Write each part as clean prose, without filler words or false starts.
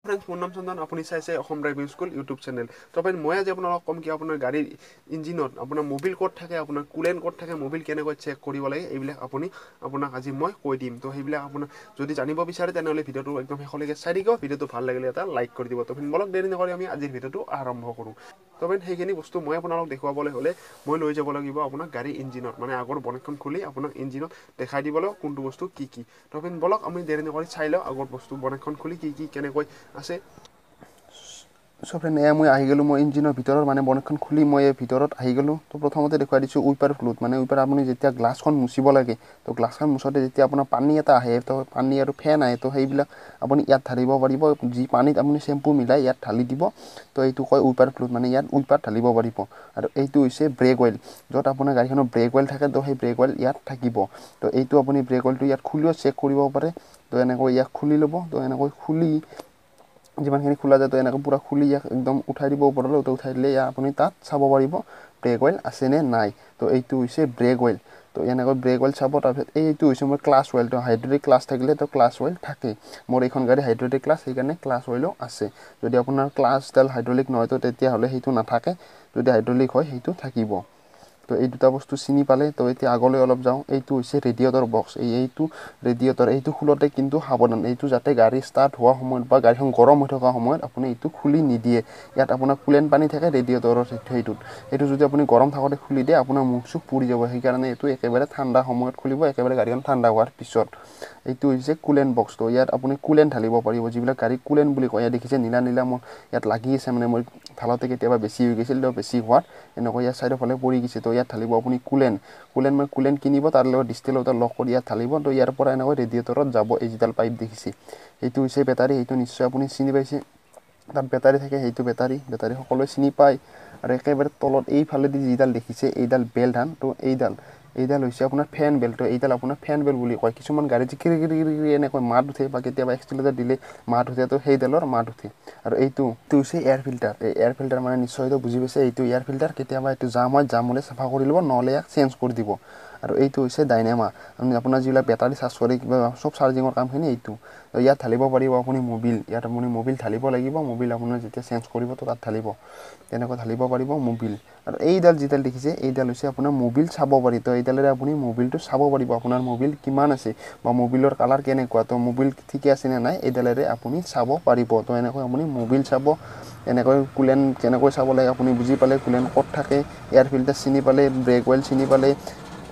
friends মোৰ নাম চন্দন আপুনি চাইছে Assam driving school YouTube channel তো ফ্ৰেন্ড মই আজি আপোনালোকক কম কি আপোনাৰ গাড়ীৰ ইঞ্জিনত আপোনাৰ মোবিল ক'ত থাকে আপোনাৰ কুলেণ্ট ক'ত থাকে মোবিল কেনেকৈ চেক কৰিব লাগে এইবিলাক আপোনাক আজি মই কৈ দিম তো সেইবিলাক আপোনাক যদি জানিব বিচাৰে তেনেহ'লে ভিডিঅ'টো একদম শেষলৈকে চাই দিব ভিডিঅ'টো ভাল লাগিলে এটা লাইক কৰি দিব তো ফ্ৰেন্ড বলক দেৰি নকৰি আমি আজিৰ ভিডিঅ'টো আৰম্ভ কৰোঁ তো ফ্ৰেন্ড সেইখিনি বস্তু মই আপোনালোকক দেখুৱাবলৈ হ'লে মই লৈ যাব লাগিব আপোনাক গাড়ী ইঞ্জিনত মানে আগৰ বনেটখন খুলি আপোনাক ইঞ্জিনত দেখাই দিবলৈ কোনটো বস্তু কি তো ফ্ৰেন্ড বলক আমি দেৰি নকৰি চাই লওঁ আগৰ বস্তু বনেটখন খুলি কি কেনেকৈ আছে সো ফ্ৰেণ্ড এয়া মই আহি গ'লোঁ মই ইঞ্জিনৰ ভিতৰত মানে বনেটখন খুলি মই ভিতৰত আহি গ'লোঁ তো প্ৰথমতে দেখুৱাই দিছোঁ উইপাৰ ফ্লুইড মানে উইপাৰ আপুনি যেতিয়া গ্লাছখন মুচিব লাগে তো গ্লাছখন মুচোতে যেতিয়া আপোনাৰ পানী এটা আহে তো পানী আৰু ফেন আহে তো সেইবিলাক আপুনি ইয়াত ঢালিব পাৰিব যি পানীত আপুনি চেম্পু মিলাই ইয়াত ঢালি দিব তো এইটো কয় উইপাৰ ফ্লুইড মানে ইয়াত উইপাৰ ঢালিব পাৰিব আৰু এইটো হৈছে ব্ৰেক অইল য'ত আপোনাৰ গাড়ীখনৰ ব্ৰেক অইল থাকে তো সেই ব্ৰেক অইল ইয়াত থাকিব তো এইটো আপুনি ব্ৰেক অইলটো ইয়াত খুলিও চেক কৰিব পাৰে তো এনেকৈ ইয়াক খুলি ল'ব তো এনেকৈ খুলি যিমানখিনি খোলা যায় তো এনেকৈ পূৰা খুলি ইয়াক একদম উঠাই দিব ওপৰলৈ উঠাই দিলে ইয়াত আপুনি তাত চাব পাৰিব ব্ৰেক অইল আছেনে নাই তো এইটো হৈছে ব্ৰেক অইল তো এনেকৈ ব্ৰেক অইল চাব তাৰপিছত এইটো হৈছে মোৰ ক্লাছ অইল তো হাইড্ৰলিক ক্লাছ থাকিলে তো ক্লাছ অইল থাকে মোৰ এইখন গাড়ী হাইড্ৰলিক ক্লাছ সেইকাৰণে ক্লাছ অইলো আছে যদি আপোনাৰ ক্লাছডাল হাইড্ৰলিক নহয় তো তেতিয়াহ'লে সেইটো নাথাকে যদি হাইড্ৰলিক হয় সেইটো থাকিব তো এই দুটা বস্তু চিনি পালে তো এতিয়া আগলৈ অলপ যাওঁ এইটো হৈছে ৰেডিয়েটৰ বক্স এইটো ৰেডিয়েটৰ এইটো খোলোতে কিন্তু সাৱধান এইটো যাতে গাড়ী ষ্টাৰ্ট হোৱা সময়ত বা গাড়ীখন গৰম হৈ থকা সময়ত আপুনি এইটো খুলি নিদিয়ে ইয়াত আপোনাৰ কুলেণ্ট পানী থাকে ৰেডিয়েটৰৰ সেইটোত এইটো যদি আপুনি গৰম থাকোঁতে খুলি দিয়ে আপোনাৰ মুখ চুখ পুৰি যাব সেইকাৰণে এইটো একেবাৰে ঠাণ্ডা সময়ত খুলিব একেবাৰে গাড়ীখন ঠাণ্ডা হোৱাৰ পিছত এইটো হৈছে কুলেণ্ট বক্সটো ইয়াত আপুনি কুলেণ্ট ঢালিব পাৰিব যিবিলাক গাড়ী কুলেণ্ট বুলি কয় ইয়াত দেখিছে নীলা মোৰ ইয়াত লাগি আছে মানে মই ঢালোতে কেতিয়াবা বেছি হৈ গৈছিল তো বেছি হোৱাত এনেকৈ ইয়াত চাইডৰ ফালে পৰি গৈছে তো ইয়াত ঢালিব আপুনি কুলেণ্ট কিনিব তাৰ লগত ডিষ্টিলৰ এটা লগ কৰি ইয়াত ঢালিব তো ইয়াৰ পৰা এনেকৈ ৰেডিয়েটৰত যাব এই যিডাল পাইপ দেখিছে এইটো হৈছে বেটাৰী এইটো নিশ্চয় আপুনি চিনি পাইছে তাত বেটাৰী থাকে সেইটো বেটাৰী সকলোৱে চিনি পায় আৰু একেবাৰে তলত এইফালেদি যিডাল দেখিছে এইডাল বেল্ট হান তো এইডাল হৈছে আপোনাৰ ফেন বেল্ট তো এইডাল আপোনাৰ ফেন বেল্ট বুলি কয় কিছুমান গাড়ী কিৰি এনেকৈ মাত উঠে বা কেতিয়াবা এক্সিলেটাৰ দিলে মাত উঠে তো সেইডালৰ মাত উঠে আৰু এইটো হৈছে এয়াৰ ফিল্টাৰ এই এয়াৰ ফিল্টাৰ মানে নিশ্চয় এইটো বুজি পাইছে এইটো এয়াৰ ফিল্টাৰ কেতিয়াবা এইটো জাম হ'লে চাফা কৰি ল'ব নহ'লে ইয়াক চেঞ্জ কৰি দিব আৰু এইটো হৈছে ডাইনেমা আপোনাৰ যিবিলাক বেটাৰী চাৰ্জ কৰে কিবা চব চাৰ্জিঙৰ কামখিনি এইটো ইয়াত ঢালিব পাৰিব আপুনি ইয়াত আপুনি মোবিল ঢালিব লাগিব মোবিল আপোনাৰ যেতিয়া চেঞ্জ কৰিব তো তাত ঢালিব তেনেকৈ ঢালিব পাৰিব মোবিল আৰু এইডাল যিডাল দেখিছে এইডাল হৈছে আপোনাৰ মোবিল চাব পাৰি তো এইডালেৰে আপুনি মোবিলটো চাব পাৰিব আপোনাৰ মোবিল কিমান আছে বা মোবিলৰ কালাৰ কেনেকুৱা তো মোবিল ঠিকে আছে নে নাই এইডালেৰে আপুনি চাব পাৰিব তো এনেকৈ আপুনি মোবিল চাব এনেকৈ কুলেণ্ট কেনেকৈ চাব লাগে আপুনি বুজি পালে কুলেণ্ট ক'ত থাকে এয়াৰ ফিল্টাৰ চিনি পালে ব্ৰেক অইল চিনি পালে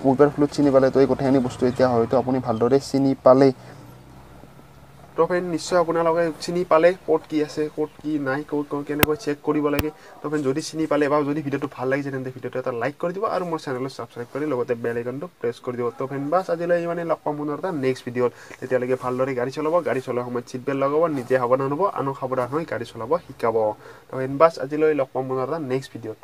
উইপাৰ ফ্লুইড চিনি পালে তো এই গোটেইখিনি বস্তু এতিয়া হয়তো আপুনি ভালদৰে চিনি পালে তো ফ্ৰেণ্ড নিশ্চয় আপোনালোকে চিনি পালে ক'ত কি আছে ক'ত কি নাই ক'ত কেনেকৈ চেক কৰিব লাগে তো ফ্ৰেণ্ড যদি চিনি পালে বা যদি ভিডিঅ'টো ভাল লাগিছে তেন্তে ভিডিঅ'টো এটা লাইক কৰি দিব আৰু মোৰ চেনেলটো ছাবস্ক্ৰাইব কৰি লগতে বেল আইকনটো প্ৰেছ কৰি দিব তো ফ্ৰেণ্ড বাছ আজিলৈ মানে লগ পাম পুনৰ এটা নেক্সট ভিডিঅ'ত তেতিয়ালৈকে ভালদৰে গাড়ী চলাব গাড়ী চলোৱাৰ সময়ত ছিট বেল্ট লগাব নিজে সাৱধান হ'ব আনক সাৱধান হৈ গাড়ী চলাব শিকাব তো ফ্ৰেণ্ড বাছ আজিলৈ লগ পাম পুনৰ এটা নেক্সট ভিডিঅ'ত